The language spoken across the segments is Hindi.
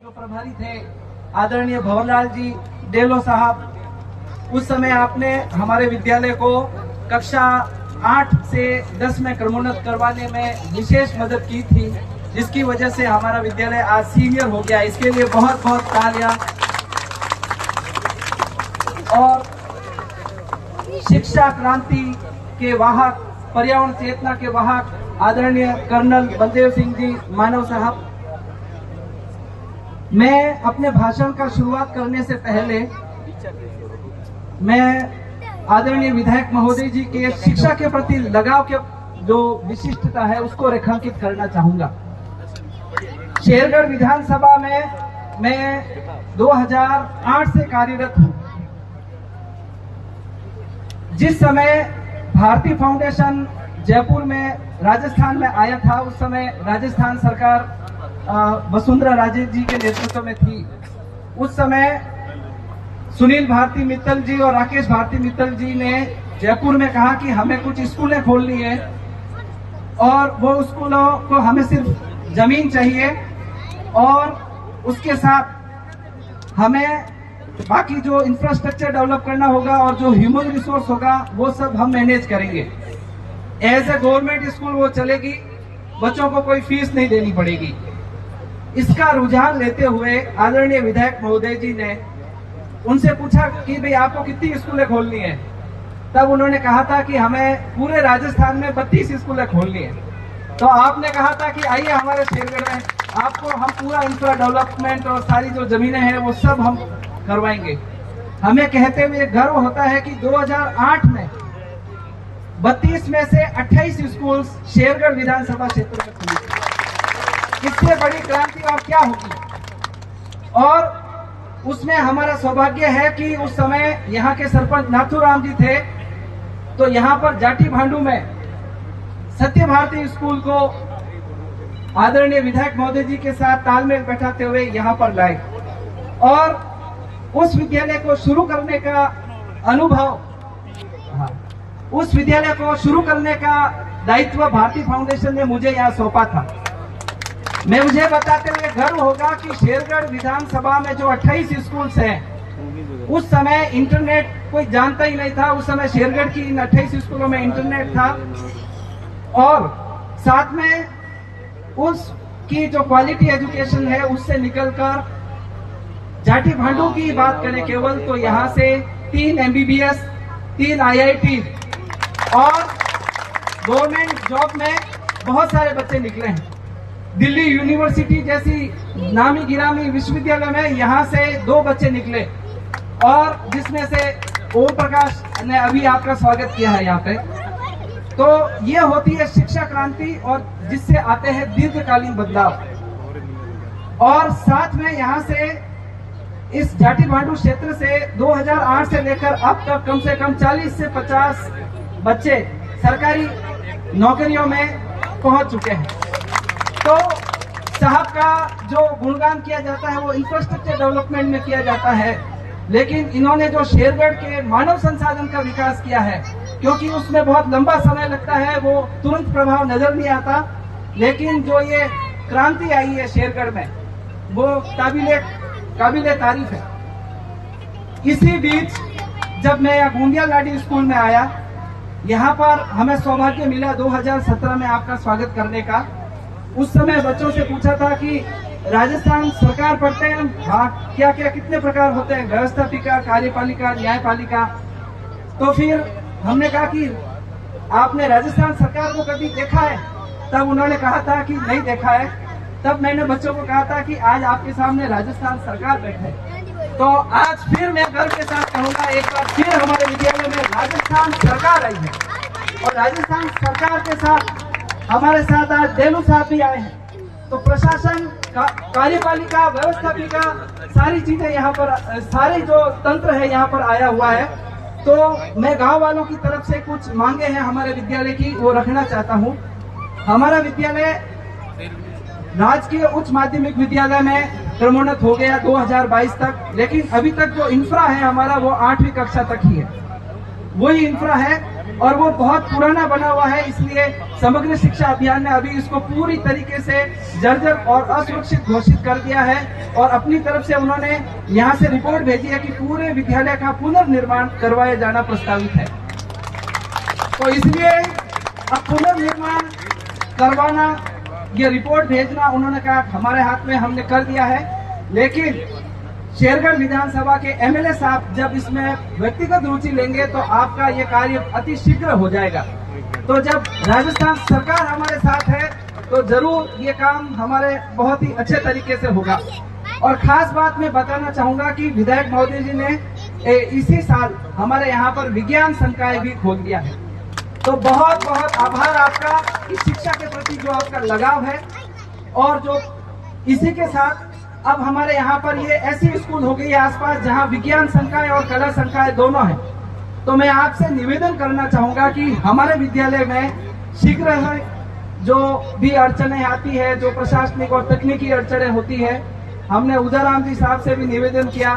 जो प्रभारी थे आदरणीय भंवरलाल जी डेलो साहब, उस समय आपने हमारे विद्यालय को कक्षा 8 से 10 में क्रमोन्नत करवाने में विशेष मदद की थी, जिसकी वजह से हमारा विद्यालय आज सीनियर हो गया। इसके लिए बहुत बहुत तालियां। और शिक्षा क्रांति के वाहक, पर्यावरण चेतना के वाहक आदरणीय कर्नल बलदेव सिंह जी मानव साहब, मैं अपने भाषण का शुरुआत करने से पहले मैं आदरणीय विधायक महोदय जी के शिक्षा के प्रति लगाव के जो विशिष्टता है उसको रेखांकित करना चाहूंगा। शेरगढ़ विधानसभा में मैं 2008 से कार्यरत हूं। जिस समय भारती फाउंडेशन जयपुर में राजस्थान में आया था, उस समय राजस्थान सरकार वसुंधरा राजे जी के नेतृत्व में थी। उस समय सुनील भारती मित्तल जी और राकेश भारती मित्तल जी ने जयपुर में कहा कि हमें कुछ स्कूलें खोलनी है और वो स्कूलों को हमें सिर्फ जमीन चाहिए और उसके साथ हमें बाकी जो इंफ्रास्ट्रक्चर डेवलप करना होगा और जो ह्यूमन रिसोर्स होगा वो सब हम मैनेज करेंगे। एज ए गवर्नमेंट स्कूल वो चलेगी, बच्चों को कोई फीस नहीं देनी पड़ेगी। इसका रुझान लेते हुए आदरणीय विधायक महोदय जी ने उनसे पूछा कि भाई आपको कितनी स्कूलें खोलनी है। तब उन्होंने कहा था कि हमें पूरे राजस्थान में 32 स्कूलें खोलनी है। तो आपने कहा था कि आइए हमारे शेरगढ़ में आपको हम पूरा इंफ्रा डेवलपमेंट और सारी जो जमीनें हैं वो सब हम करवाएंगे। हमें कहते हुए गर्व होता है कि 2008 में 32 में से 28 स्कूल शेरगढ़ विधानसभा क्षेत्र में खुले। इससे बड़ी क्रांति और क्या होगी। और उसमें हमारा सौभाग्य है कि उस समय यहाँ के सरपंच नाथूराम जी थे, तो यहाँ पर जाटी भांडू में सत्य भारती स्कूल को आदरणीय विधायक महोदय जी के साथ तालमेल बैठाते हुए यहाँ पर लाए और उस विद्यालय को शुरू करने का अनुभव, उस विद्यालय को शुरू करने का दायित्व भारती फाउंडेशन ने मुझे यहाँ सौंपा था। मैं मुझे बताते हुए गर्व होगा कि शेरगढ़ विधानसभा में जो 28 स्कूल्स हैं, उस समय इंटरनेट कोई जानता ही नहीं था। उस समय शेरगढ़ की इन 28 स्कूलों में इंटरनेट था और साथ में उसकी जो क्वालिटी एजुकेशन है उससे निकलकर जाटी भांडू की बात करें केवल, तो यहाँ से 3 MBBS, 3 IIT और गवर्नमेंट जॉब में बहुत सारे बच्चे निकले हैं। दिल्ली यूनिवर्सिटी जैसी नामी गिरामी विश्वविद्यालय में यहाँ से 2 बच्चे निकले और जिसमें से ओम प्रकाश ने अभी आपका स्वागत किया है यहाँ पे। तो ये होती है शिक्षा क्रांति और जिससे आते हैं दीर्घकालीन बदलाव। और साथ में यहाँ से इस जाटी भांडू क्षेत्र से 2008 से लेकर अब तक कम से कम 40 से 50 बच्चे सरकारी नौकरियों में पहुंच चुके हैं। तो साहब का जो गुणगान किया जाता है वो इंफ्रास्ट्रक्चर डेवलपमेंट में किया जाता है, लेकिन इन्होंने जो शेरगढ़ के मानव संसाधन का विकास किया है, क्योंकि उसमें बहुत लंबा समय लगता है, वो तुरंत प्रभाव नजर नहीं आता, लेकिन जो ये क्रांति आई है शेरगढ़ में वो काबिले तारीफ है। इसी बीच जब मैं गोंदिया लाडी स्कूल में आया, यहाँ पर हमें सौभाग्य मिला 2017 में आपका स्वागत करने का। उस समय बच्चों से पूछा था कि राजस्थान सरकार पढ़ते हैं, क्या क्या कितने प्रकार होते हैं, व्यवस्थापिका, कार्यपालिका, न्यायपालिका। तो फिर हमने कहा कि आपने राजस्थान सरकार को कभी देखा है? तब उन्होंने कहा था कि नहीं देखा है। तब मैंने बच्चों को कहा था कि आज आपके सामने राजस्थान सरकार बैठे है। तो आज फिर मैं गर्व के साथ कहूंगा, एक बार फिर हमारे विद्यालय में राजस्थान सरकार आई है और राजस्थान सरकार के साथ हमारे साथ आज डेलू साहब भी आए हैं। तो प्रशासन, कार्यपालिका, व्यवस्थापिका, सारी चीजें यहाँ पर, सारे जो तंत्र है यहाँ पर आया हुआ है। तो मैं गांव वालों की तरफ से कुछ मांगे हैं हमारे विद्यालय की, वो रखना चाहता हूँ। हमारा विद्यालय राजकीय उच्च माध्यमिक विद्यालय में क्रमोन्नत हो गया 2022 तक, लेकिन अभी तक जो इंफ्रा है हमारा वो 8वीं कक्षा तक ही है, वही इंफ्रा है। और वो बहुत पुराना बना हुआ है, इसलिए समग्र शिक्षा अभियान ने अभी इसको पूरी तरीके से जर्जर और असुरक्षित घोषित कर दिया है और अपनी तरफ से उन्होंने यहाँ से रिपोर्ट भेजी है कि पूरे विद्यालय का पुनर्निर्माण करवाया जाना प्रस्तावित है। तो इसलिए अब पुनर्निर्माण करवाना, ये रिपोर्ट भेजना, उन्होंने कहा हमारे हाथ में, हमने कर दिया है। लेकिन शेरगढ़ विधानसभा के एमएलए साहब जब इसमें व्यक्तिगत रुचि लेंगे तो आपका ये कार्य अति शीघ्र हो जाएगा। तो जब राजस्थान सरकार हमारे साथ है तो जरूर ये काम हमारे बहुत ही अच्छे तरीके से होगा। और खास बात मैं बताना चाहूंगा कि विधायक महोदय जी ने इसी साल हमारे यहाँ पर विज्ञान संकाय भी खोल दिया है। तो बहुत बहुत आभार आपका इस शिक्षा के प्रति जो आपका लगाव है। और जो इसी के साथ अब हमारे यहाँ पर ये ऐसी स्कूल हो गई है आसपास जहाँ विज्ञान संकाय और कला संकाय दोनों है। तो मैं आपसे निवेदन करना चाहूंगा कि हमारे विद्यालय में शीघ्र जो भी अड़चने आती है, जो प्रशासनिक और तकनीकी अड़चने होती है, हमने उदयराम जी साहब से भी निवेदन किया।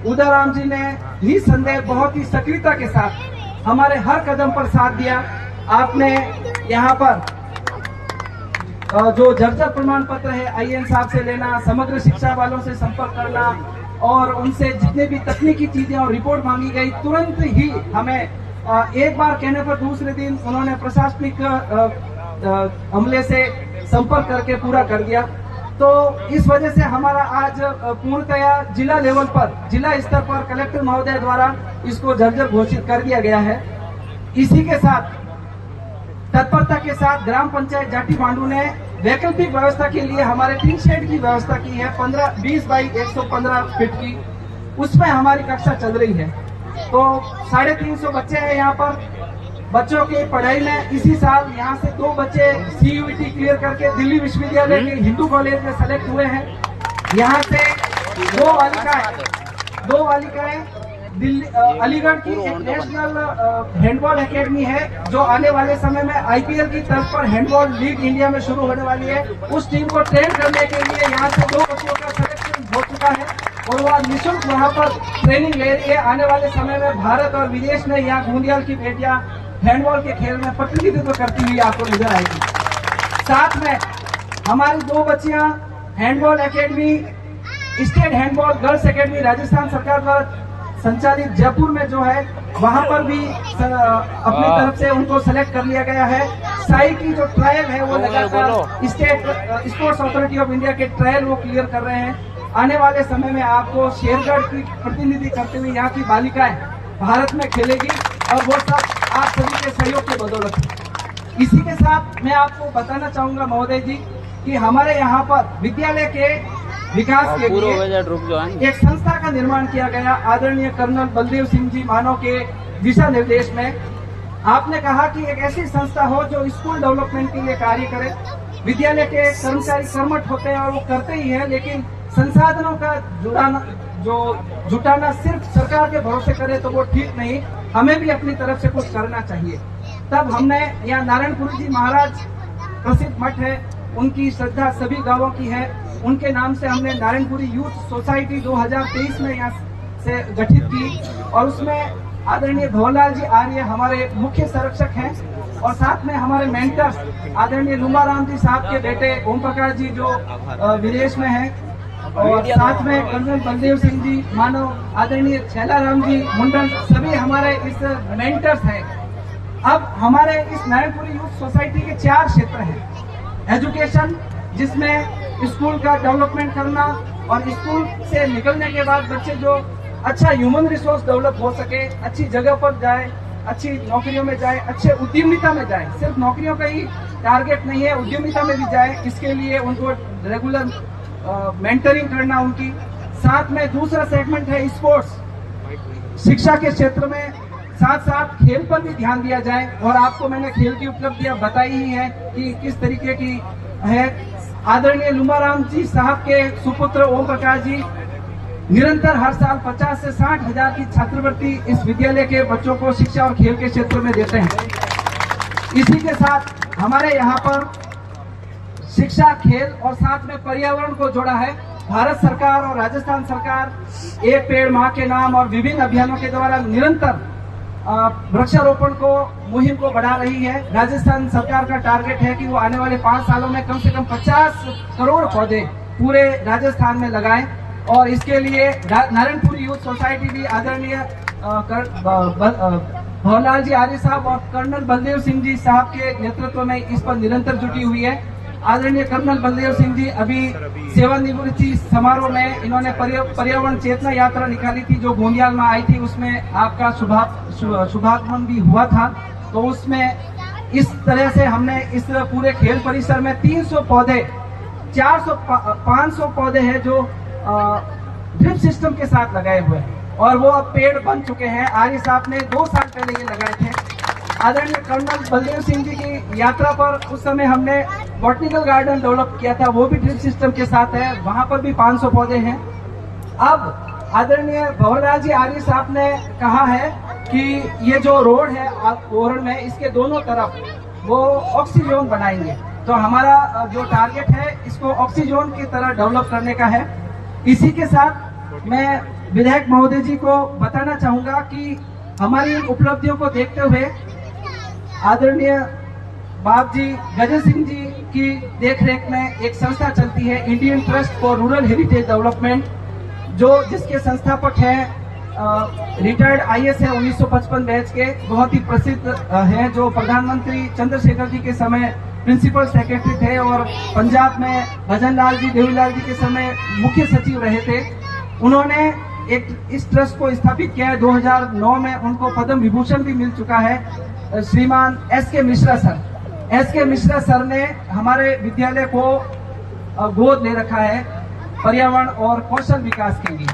उदयराम जी ने निसंदेह बहुत ही सक्रियता के साथ हमारे हर कदम पर साथ दिया। आपने यहाँ पर जो जर्जर प्रमाण पत्र है आईएन साहब से लेना, समग्र शिक्षा वालों से संपर्क करना और उनसे जितने भी तकनीकी चीजें और रिपोर्ट मांगी गई, तुरंत ही हमें एक बार कहने पर दूसरे दिन उन्होंने प्रशासनिक अमले से संपर्क करके पूरा कर दिया। तो इस वजह से हमारा आज पूर्णतया जिला लेवल पर, जिला स्तर पर कलेक्टर महोदय द्वारा इसको जर्जर घोषित कर दिया गया है। इसी के साथ तत्परता के साथ ग्राम पंचायत जाटी मांडू ने वैकल्पिक व्यवस्था के लिए हमारे 3 शेड की व्यवस्था की है, 20 बाई 115 फीट की। उसमें हमारी कक्षा चल रही है। तो 350 बच्चे हैं यहाँ पर। बच्चों की पढ़ाई में इसी साल यहाँ से 2 बच्चे CUET क्लियर करके दिल्ली विश्वविद्यालय के हिंदू कॉलेज में सेलेक्ट हुए हैं। यहाँ से 2 बालिकाएं दिल्ली अलीगढ़ की एक नेशनल हैंडबॉल एकेडमी है जो आने वाले समय में IPL की तर्ज पर हैंडबॉल लीग इंडिया में शुरू होने वाली है। उस टीम को ट्रेन करने के लिए यहाँ से 2 बच्चों का सिलेक्शन हो चुका है और वह निःशुल्क वहाँ पर ट्रेनिंग ले रही है। आने वाले समय में भारत और विदेश में यहाँ घूंडियाल की बेटियां हैंडबॉल के खेल में प्रतिनिधित्व करती हुई आपको नजर आएगी। साथ में हमारी 2 बच्चियां handball academy, state handball girls academy Rajasthan सरकार द्वारा संचालित जयपुर में जो है, वहां पर भी अपनी तरफ से उनको सेलेक्ट कर लिया गया है। साई की जो ट्रायल है वो लगातार state sports authority of India के ट्रायल वो क्लियर कर रहे हैं। आने वाले समय में आपको शेरगढ़ की प्रतिनिधि करते हुए यहाँ की बालिकाएं भारत में खेलेगी और वो सब आप सभी के सहयोग की बदौलत। इसी के साथ मैं आपको बताना चाहूंगा महोदय जी कि हमारे यहाँ पर विद्यालय के विकास के लिए एक संस्था का निर्माण किया गया। आदरणीय कर्नल बलदेव सिंह जी मानव के दिशा निर्देश में आपने कहा कि एक ऐसी संस्था हो जो स्कूल डेवलपमेंट के लिए कार्य करे। विद्यालय के कर्मचारी कर्मठ होते हैं और वो करते ही हैं, लेकिन संसाधनों का जुटाना सिर्फ सरकार के भरोसे करे तो वो ठीक नहीं, हमें भी अपनी तरफ से कुछ करना चाहिए। तब हमने यहाँ नारायणपुरी जी महाराज प्रसिद्ध मठ है, उनकी श्रद्धा सभी गांवों की है, उनके नाम से हमने नारायणपुरी यूथ सोसाइटी 2023 में यहाँ से गठित की और उसमें आदरणीय धवललाल जी आर्य हमारे मुख्य संरक्षक हैं और साथ में हमारे मेंटर्स आदरणीय लुम्बाराम जी साहब के बेटे ओम प्रकाश जी जो विदेश में हैं और साथ में कर्नल बलदेव सिंह जी मानव, आदरणीय छैलाराम जी मुंडन, सभी हमारे इस मेंटर्स हैं। अब हमारे इस नारायणपुरी यूथ सोसाइटी के 4 क्षेत्र हैं। एजुकेशन, जिसमें स्कूल का डेवलपमेंट करना और स्कूल से निकलने के बाद बच्चे जो अच्छा ह्यूमन रिसोर्स डेवलप हो सके, अच्छी जगह पर जाए, अच्छी नौकरियों में जाए, अच्छे उद्यमिता में जाए। सिर्फ नौकरियों का ही टारगेट नहीं है, उद्यमिता में भी जाए। इसके लिए उनको रेगुलर मेंटरिंग करना उनकी। साथ में दूसरा सेगमेंट है स्पोर्ट्स। शिक्षा के क्षेत्र में साथ साथ खेल पर भी ध्यान दिया जाए और आपको मैंने खेल की उपलब्धियां बताई ही है कि किस तरीके की है। आदरणीय लुम्बाराम जी साहब के सुपुत्र ओम प्रकाश जी निरंतर हर साल 50 से 60 हजार की छात्रवृत्ति इस विद्यालय के बच्चों को शिक्षा और खेल के क्षेत्र में देते हैं। इसी के साथ हमारे यहाँ पर शिक्षा, खेल और साथ में पर्यावरण को जोड़ा है। भारत सरकार और राजस्थान सरकार एक पेड़ मां के नाम और विभिन्न अभियानों के द्वारा निरंतर वृक्षारोपण को मुहिम को बढ़ा रही है। राजस्थान सरकार का टारगेट है कि वो आने वाले 5 सालों में कम से कम 50 करोड़ पौधे पूरे राजस्थान में लगाएं और इसके लिए नारायणपुर यूथ सोसाइटी भी आदरणीय भवरलाल जी आर्य साहब और कर्नल बलदेव सिंह जी साहब के नेतृत्व में इस पर निरंतर जुटी हुई है। आदरणीय कर्नल बलदेव सिंह जी अभी सेवानिवृत्ति समारोह में इन्होंने पर्यावरण चेतना यात्रा निकाली थी जो गोंदियाल में आई थी, उसमें आपका शुभागमन भी हुआ था। तो उसमें इस तरह से हमने इस पूरे खेल परिसर में 300 पौधे 500 पौधे हैं जो ड्रिप सिस्टम के साथ लगाए हुए हैं और वो अब पेड़ बन चुके हैं। आर्य साहब ने 2 साल पहले ये लगाए थे। आदरणीय कर्नल बलदेव सिंह जी की यात्रा पर उस समय हमने बॉटनिकल गार्डन डेवलप किया था, वो भी ड्रिप सिस्टम के साथ है, वहां पर भी 500 पौधे हैं। अब आदरणीय भवरलाल जी आर्य साहब ने कहा है कि ये जो रोड है ओरण में, इसके दोनों तरफ वो ऑक्सीजोन बनाएंगे। तो हमारा जो टारगेट है इसको ऑक्सीजोन की तरह डेवलप करने का है। इसी के साथ मैं विधायक महोदय जी को बताना चाहूंगा कि हमारी उपलब्धियों को देखते हुए आदरणीय बाप जी गजल सिंह जी की देखरेख में एक संस्था चलती है, Indian trust for rural heritage development, जो जिसके संस्थापक हैं रिटायर्ड आईएएस है 1955 बैच के, बहुत ही प्रसिद्ध हैं, जो प्रधानमंत्री चंद्रशेखर जी के समय प्रिंसिपल सेक्रेटरी थे और पंजाब में भजन लाल जी देवीलाल जी के समय मुख्य सचिव रहे थे। उन्होंने इस ट्रस्ट को स्थापित किया है। 2009 में उनको पद्म विभूषण भी मिल चुका है। श्रीमान एस.के. मिश्रा सर ने हमारे विद्यालय को गोद ले रखा है पर्यावरण और कौशल विकास के लिए।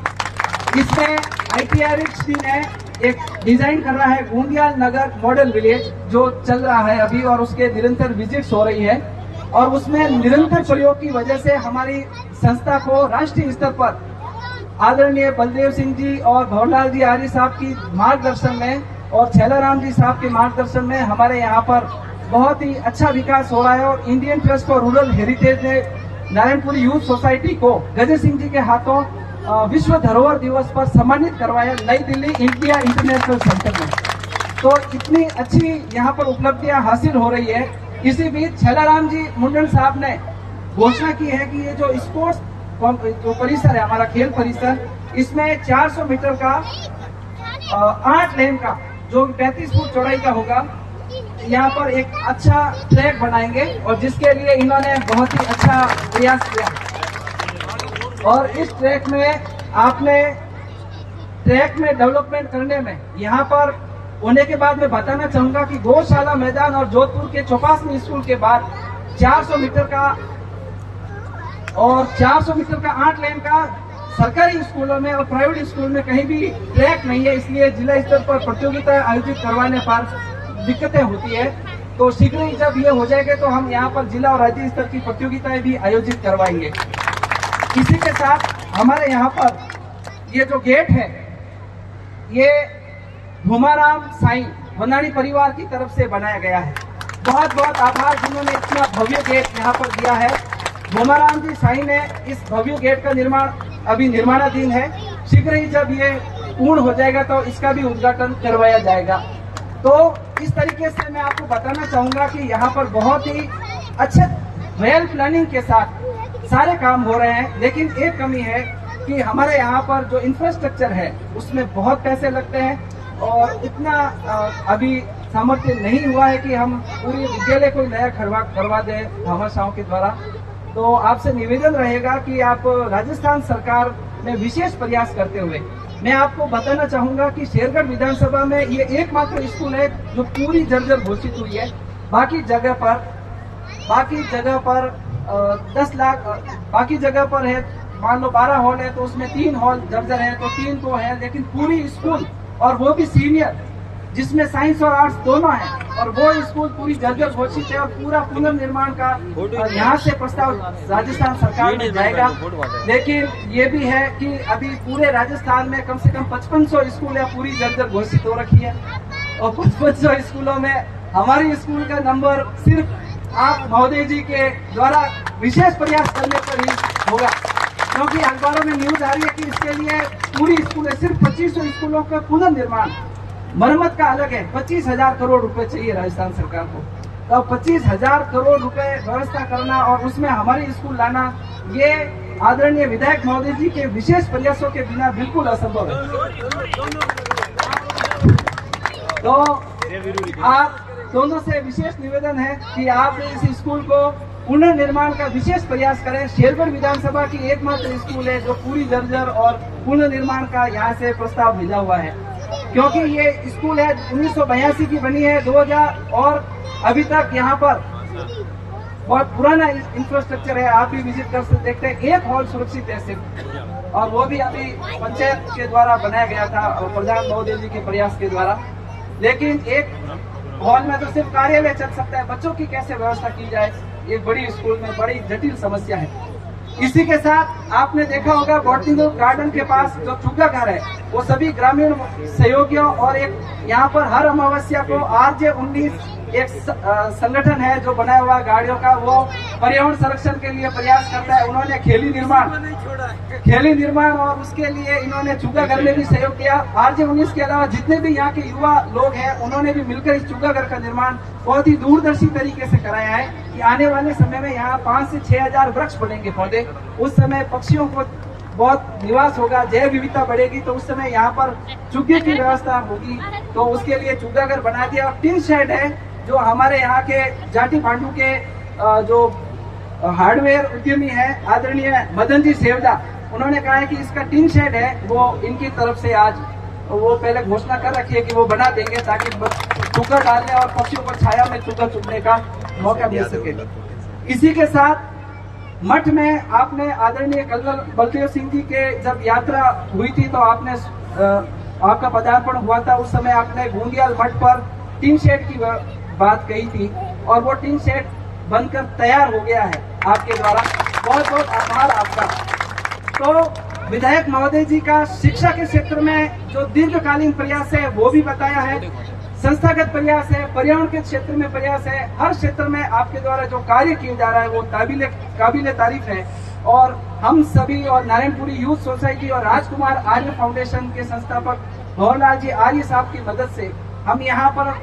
इसमें ITRH ने एक डिजाइन कर रहा है गोंदियाल नगर मॉडल विलेज, जो चल रहा है अभी और उसके निरंतर विजिट्स हो रही है और उसमें निरंतर प्रयोग की वजह से हमारी संस्था को राष्ट्रीय स्तर पर आदरणीय बलदेव सिंह जी और भवरलाल जी आर्य साहब की मार्गदर्शन में और छैलाराम जी साहब के मार्गदर्शन में हमारे यहाँ पर बहुत ही अच्छा विकास हो रहा है। और Indian trust for rural heritage ने नारायणपुर यूथ सोसाइटी को गजल सिंह जी के हाथों विश्व धरोहर दिवस पर सम्मानित करवाया नई दिल्ली इंडिया इंटरनेशनल सेंटर में। तो इतनी अच्छी यहाँ पर उपलब्धियां हासिल हो रही है। इसी बीच छैलाराम जी मुंडन साहब ने घोषणा की है कि ये जो स्पोर्ट्स जो परिसर है हमारा खेल परिसर, इसमें 400 मीटर का 8 लेन का जो 35 फुट चौड़ाई का होगा, यहाँ पर एक अच्छा ट्रैक बनाएंगे और जिसके लिए इन्होंने बहुत ही अच्छा प्रयास किया। और इस ट्रैक में ट्रैक में डेवलपमेंट करने में यहाँ पर होने के बाद मैं बताना चाहूंगा कि गौशाला मैदान और जोधपुर के चौपासनी स्कूल के बाद 400 मीटर का और 400 मीटर का 8 लेन का सरकारी स्कूलों में और प्राइवेट स्कूल में कहीं भी ट्रैक नहीं है, इसलिए जिला स्तर पर प्रतियोगिता आयोजित करवाने पर दिक्कतें होती है। तो शीघ्र ही जब ये हो जाएगा तो हम यहाँ पर जिला और राज्य स्तर की प्रतियोगिताएं भी आयोजित करवाएंगे। इसी के साथ हमारे यहाँ पर ये जो गेट है, ये भूमाराम साईं वनानी परिवार की तरफ से बनाया गया है। बहुत बहुत आभार जिन्होंने इतना भव्य गेट यहाँ पर दिया है। भूमाराम जी साईं ने इस भव्य गेट का निर्माण अभी निर्माणाधीन है। शीघ्र ही जब ये पूर्ण हो जाएगा तो इसका भी उद्घाटन करवाया जाएगा। तो इस तरीके से मैं आपको बताना चाहूंगा कि यहाँ पर बहुत ही अच्छे वेल प्लानिंग के साथ सारे काम हो रहे हैं। लेकिन एक कमी है कि हमारे यहाँ पर जो इंफ्रास्ट्रक्चर है उसमें बहुत पैसे लगते हैं और इतना अभी सामर्थ्य नहीं हुआ है कि हम पूरे विद्यालय को नया करवा दें भामाशाहों के द्वारा। तो आपसे निवेदन रहेगा कि आप राजस्थान सरकार में विशेष प्रयास करते हुए मैं आपको बताना चाहूंगा कि शेरगढ़ विधानसभा में ये एकमात्र स्कूल है जो पूरी जर्जर घोषित हुई है। बाकी जगह पर 10 लाख, बाकी जगह पर है मान लो 12 हॉल है तो उसमें 3 हॉल जर्जर है तो 3 तो है, लेकिन पूरी स्कूल और वो भी सीनियर जिसमें साइंस और आर्ट्स दोनों है और वो स्कूल पूरी जर्जर घोषित है और पूरा पुनर्निर्माण का यहाँ से प्रस्ताव राजस्थान सरकार में जाएगा। लेकिन ये भी है कि अभी पूरे राजस्थान में कम से कम 5500 स्कूल या पूरी जर्जर घोषित हो रखी है और 5500 स्कूलों में हमारी स्कूल का नंबर सिर्फ आप महोदय जी के द्वारा विशेष प्रयास करने पर ही होगा, क्योंकि अखबारों में न्यूज आ रही है कि इसके लिए पूरी स्कूलें सिर्फ 2500 स्कूलों का पुनर्निर्माण मरम्मत का अलग है। 25,000 करोड़ रुपए चाहिए राजस्थान सरकार को। तो 25,000 करोड़ रुपए व्यवस्था करना और उसमें हमारे स्कूल लाना, ये आदरणीय विधायक महोदय जी के विशेष प्रयासों के बिना बिल्कुल असंभव है। तो आप दोनों से विशेष निवेदन है कि आप इस स्कूल को पुनर्निर्माण का विशेष प्रयास करें। शेरगढ़ विधानसभा की एकमात्र स्कूल है जो पूरी जर्जर और पुनर्निर्माण का यहाँ से प्रस्ताव भेजा हुआ है, क्योंकि ये स्कूल है 1982 की बनी है, 2000 और अभी तक यहाँ पर बहुत पुराना इंफ्रास्ट्रक्चर है। आप भी विजिट कर सकते देखते हैं। एक हॉल सुरक्षित है सिर्फ, और वो भी अभी पंचायत के द्वारा बनाया गया था और प्रधान महोदय जी के प्रयास के द्वारा। लेकिन एक हॉल में तो सिर्फ कार्यालय चल सकता है, बच्चों की कैसे व्यवस्था की जाए, ये बड़ी स्कूल में बड़ी जटिल समस्या है। इसी के साथ आपने देखा होगा बॉटनिकल गार्डन के पास जो चुग्गा घर है, वो सभी ग्रामीण सहयोगियों और एक यहाँ पर हर अमावस्या को RJ19 एक संगठन है जो बनाया हुआ गाड़ियों का, वो पर्यावरण संरक्षण के लिए प्रयास करता है। उन्होंने खेली निर्माण और उसके लिए इन्होंने चुग्गा घर में भी सहयोग किया। RJ19 के अलावा जितने भी यहाँ के युवा लोग हैं, उन्होंने भी मिलकर इस चुग्गा घर का निर्माण बहुत ही दूरदर्शी तरीके से कराया है कि आने वाले समय में यहाँ 5 से 6,000 वृक्ष बढ़ेंगे पौधे। उस समय पक्षियों को बहुत निवास होगा, जैव विविधता बढ़ेगी, तो उस समय यहाँ पर चुग्गे की व्यवस्था होगी। तो उसके लिए चुग्गा घर बना दिया। और टिन शेड है जो हमारे यहाँ के जाटी पांडु के जो हार्डवेयर उद्यमी है आदरणीय मदन जी सेवदा, उन्होंने कहा है कि इसका टिन शेड है वो इनकी तरफ से आज वो पहले घोषणा कर रखी है कि वो बना देंगे ताकि चुग्गा डालने और पक्षियों को छाया में चुग्गा चुगने का मौका मिल सके। इसी के साथ मठ में आपने आदरणीय कर्नल बलदेव सिंह जी के जब यात्रा हुई थी तो आपने आपका पदार्पण हुआ था, उस समय आपने गोंदियाल मठ पर टिन शेड की बात कही थी और वो टिन शेड बनकर तैयार हो गया है आपके द्वारा। बहुत बहुत आभार आपका। तो विधायक महोदय जी का शिक्षा के क्षेत्र में जो दीर्घकालीन प्रयास है वो भी बताया है, संस्थागत प्रयास है, पर्यावरण के क्षेत्र में प्रयास है। हर क्षेत्र में आपके द्वारा जो कार्य किया जा रहा है वो काबिले तारीफ है। और हम सभी और नारायणपुरी यूथ सोसाइटी और राजकुमार आर्य फाउंडेशन के संस्थापक भंवरलाल जी आर्य साहब की मदद से हम यहाँ पर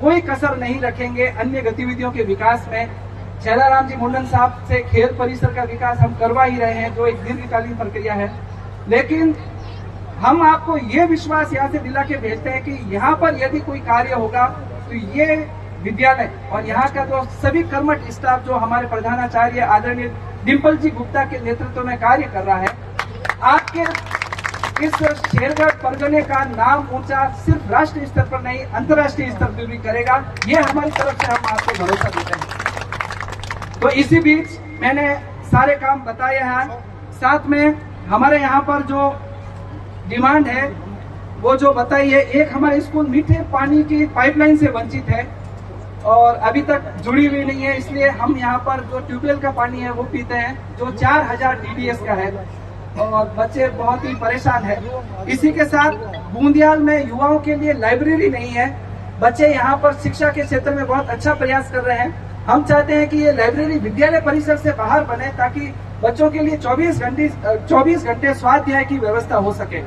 कोई कसर नहीं रखेंगे अन्य गतिविधियों के विकास में। छैलाराम जी मुंडन साहब से खेल परिसर का विकास हम करवा ही रहे हैं जो एक दीर्घकालीन प्रक्रिया है। लेकिन हम आपको ये विश्वास यहाँ से दिला के भेजते हैं कि यहाँ पर यदि कोई कार्य होगा तो ये विद्यालय और यहाँ का जो सभी कर्मठ स्टाफ जो हमारे प्रधानाचार्य आदरणीय डिम्पल जी गुप्ता के नेतृत्व में कार्य कर रहा है, आपके इस शेरगढ़ परगने का नाम ऊंचा सिर्फ राष्ट्रीय स्तर पर नहीं अंतर्राष्ट्रीय स्तर पर भी करेगा। ये हमारी तरफ से हम आपको भरोसा देते हैं। तो इसी बीच मैंने सारे काम बताए हैं। साथ में हमारे यहाँ पर जो डिमांड है वो जो बताई है, एक हमारा स्कूल मीठे पानी की पाइपलाइन से वंचित है और अभी तक जुड़ी हुई नहीं है, इसलिए हम यहाँ पर जो ट्यूबवेल का पानी है वो पीते हैं जो 4000 TDS का है और बच्चे बहुत ही परेशान है। इसी के साथ बूंदियाल में युवाओं के लिए लाइब्रेरी नहीं है। बच्चे यहाँ पर शिक्षा के क्षेत्र में बहुत अच्छा प्रयास कर रहे हैं। हम चाहते हैं कि ये लाइब्रेरी विद्यालय परिसर से बाहर बने ताकि बच्चों के लिए 24 घंटे स्वाध्याय की व्यवस्था हो सके।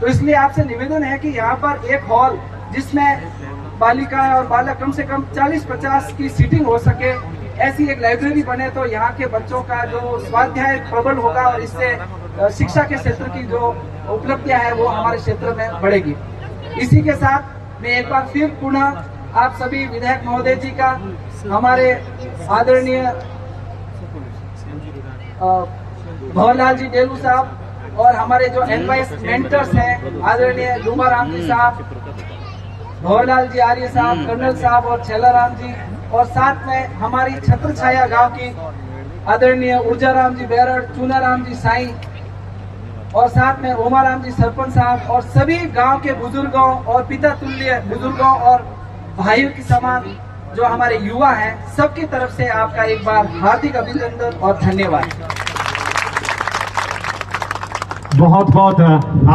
तो इसलिए आपसे निवेदन है कि यहाँ पर एक हॉल जिसमें बालिकाएं और बालक कम से कम 40-50 की सीटिंग हो सके, ऐसी एक लाइब्रेरी बने तो यहाँ के बच्चों का जो स्वाध्याय प्रबल होगा और इससे शिक्षा के क्षेत्र की जो उपलब्धियां है वो हमारे क्षेत्र में बढ़ेगी। इसी के साथ मैं एक बार फिर पुनः आप सभी विधायक महोदय जी का, हमारे आदरणीय भंवरलाल जी डेलू साहब और हमारे जो एडवाइस मेंटर्स हैं आदरणीय लूमाराम जी साहब, भंवरलाल जी आर्य साहब, कर्नल साहब और छैलाराम जी, और साथ में हमारी छत्र छाया गांव की आदरणीय ऊर्जाराम जी बेरड़, चूनाराम जी साई और साथ में ओमाराम जी सरपंच साहब और सभी गांव के बुजुर्गों और पिता तुल्य बुजुर्गों और भाइयों की समान जो हमारे युवा हैं, सबकी तरफ से आपका एक बार हार्दिक अभिनंदन और धन्यवाद। बहुत बहुत आप